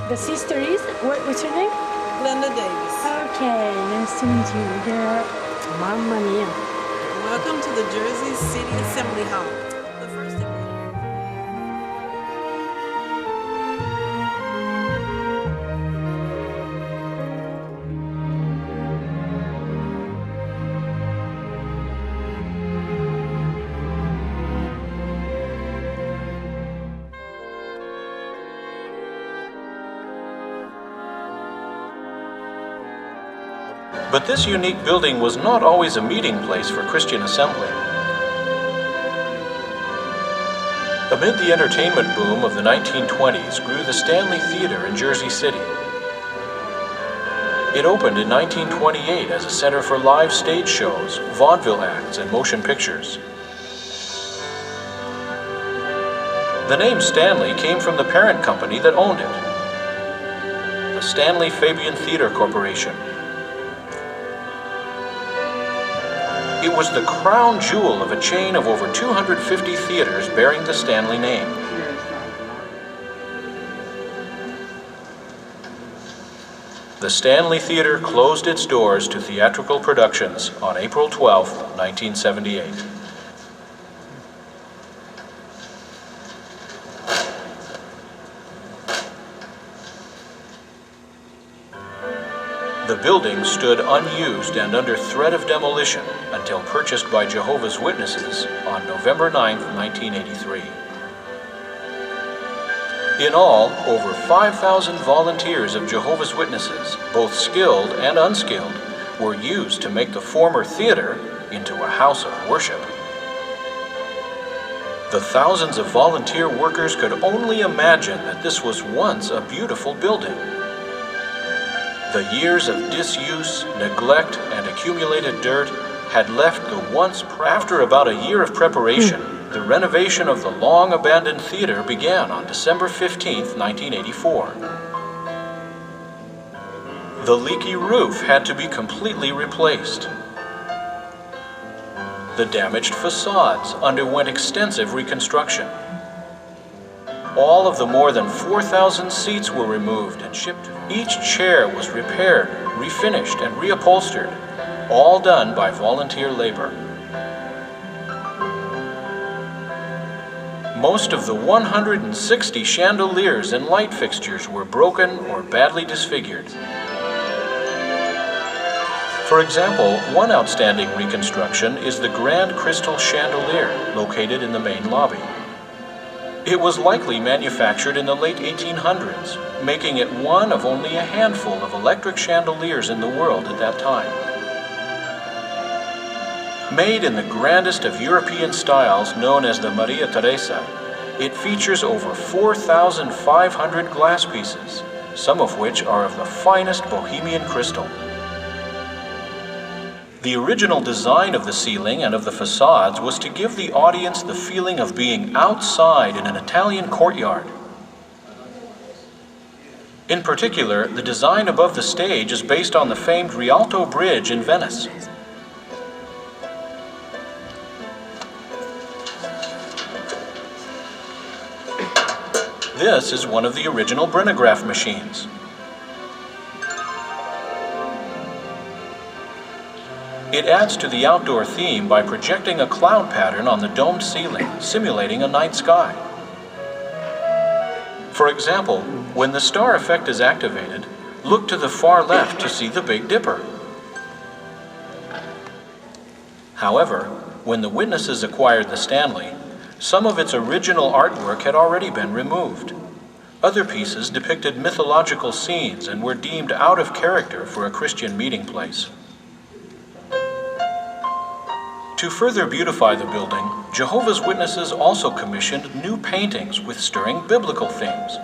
The sister is, what's her name? Glenda Davis. Okay, nice to meet you. Girl, Mamma mia. Welcome to the Jersey City Assembly Hall. The first But this unique building was not always a meeting place for Christian assembly. Amid the entertainment boom of the 1920s grew the Stanley Theatre in Jersey City. It opened in 1928 as a center for live stage shows, vaudeville acts, and motion pictures. The name Stanley came from the parent company that owned it, the Stanley Fabian Theatre Corporation. It was the crown jewel of a chain of over 250 theaters bearing the Stanley name. The Stanley Theatre closed its doors to theatrical productions on April 12, 1978. The building stood unused and under threat of demolition until purchased by Jehovah's Witnesses on November 9, 1983. In all, over 5,000 volunteers of Jehovah's Witnesses, both skilled and unskilled, were used to make the former theater into a house of worship. The thousands of volunteer workers could only imagine that this was once a beautiful building. The years of disuse, neglect, and accumulated dirt had left the once. After about a year of preparation, the renovation of the long-abandoned theater began on December 15, 1984. The leaky roof had to be completely replaced. The damaged facades underwent extensive reconstruction. All of the more than 4,000 seats were removed and shipped. Each chair was repaired, refinished, and reupholstered, all done by volunteer labor. Most of the 160 chandeliers and light fixtures were broken or badly disfigured. For example, one outstanding reconstruction is the grand crystal chandelier located in the main lobby. It was likely manufactured in the late 1800s, making it one of only a handful of electric chandeliers in the world at that time. Made in the grandest of European styles known as the Maria Teresa, it features over 4,500 glass pieces, some of which are of the finest Bohemian crystal. The original design of the ceiling and of the facades was to give the audience the feeling of being outside in an Italian courtyard. In particular, the design above the stage is based on the famed Rialto Bridge in Venice. This is one of the original Brenograph machines. It adds to the outdoor theme by projecting a cloud pattern on the domed ceiling, simulating a night sky. For example, when the star effect is activated, look to the far left to see the Big Dipper. However, when the Witnesses acquired the Stanley, some of its original artwork had already been removed. Other pieces depicted mythological scenes and were deemed out of character for a Christian meeting place. To further beautify the building, Jehovah's Witnesses also commissioned new paintings with stirring biblical themes.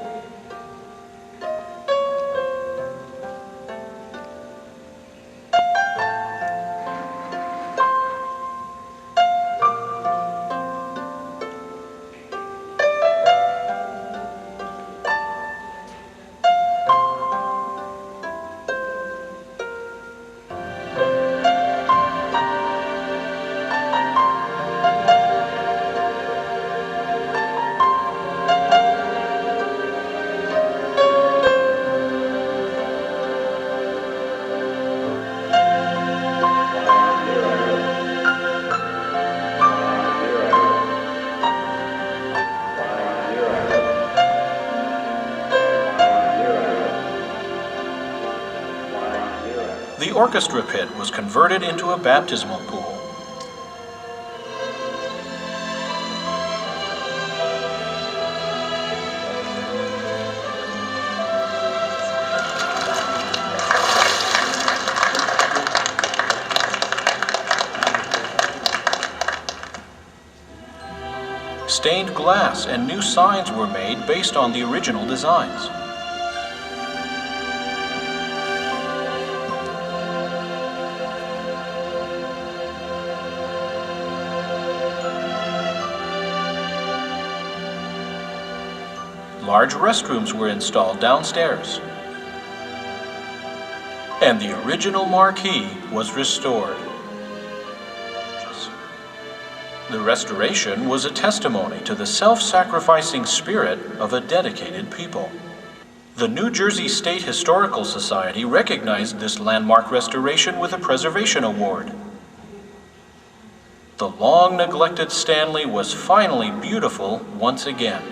orchestra pit was converted into a baptismal pool. Stained glass and new signs were made based on the original designs. Large restrooms were installed downstairs, and the original marquee was restored. The restoration was a testimony to the self-sacrificing spirit of a dedicated people. The New Jersey State Historical Society recognized this landmark restoration with a Preservation Award. The long-neglected Stanley was finally beautiful once again.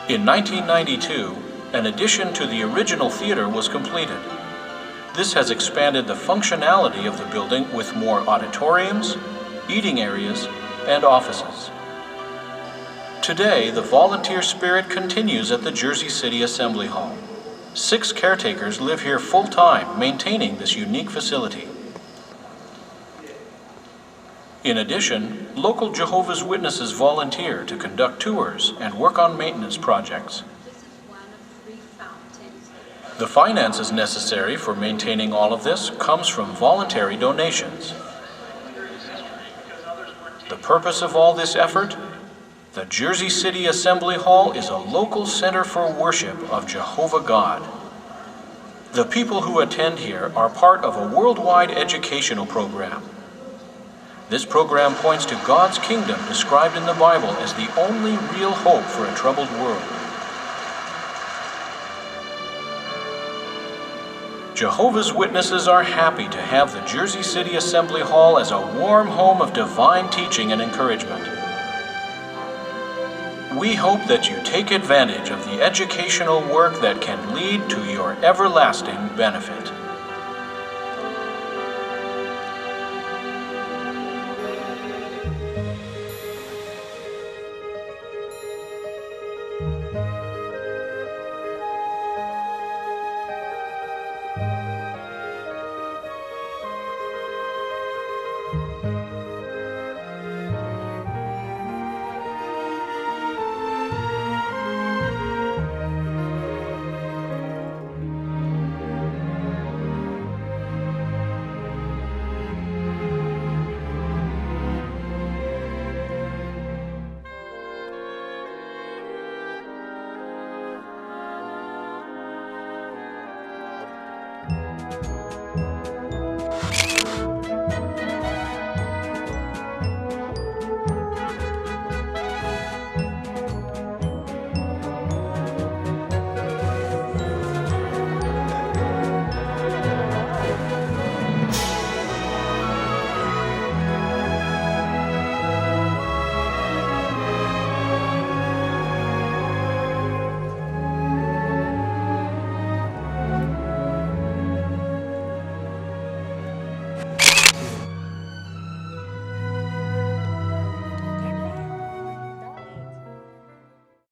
In 1992, an addition to the original theater was completed. This has expanded the functionality of the building with more auditoriums, eating areas, and offices. Today, the volunteer spirit continues at the Jersey City Assembly Hall. 6 caretakers live here full-time, maintaining this unique facility. In addition, local Jehovah's Witnesses volunteer to conduct tours and work on maintenance projects. The finances necessary for maintaining all of this comes from voluntary donations. The purpose of all this effort? The Jersey City Assembly Hall is a local center for worship of Jehovah God. The people who attend here are part of a worldwide educational program. This program points to God's kingdom described in the Bible as the only real hope for a troubled world. Jehovah's Witnesses are happy to have the Jersey City Assembly Hall as a warm home of divine teaching and encouragement. We hope that you take advantage of the educational work that can lead to your everlasting benefit.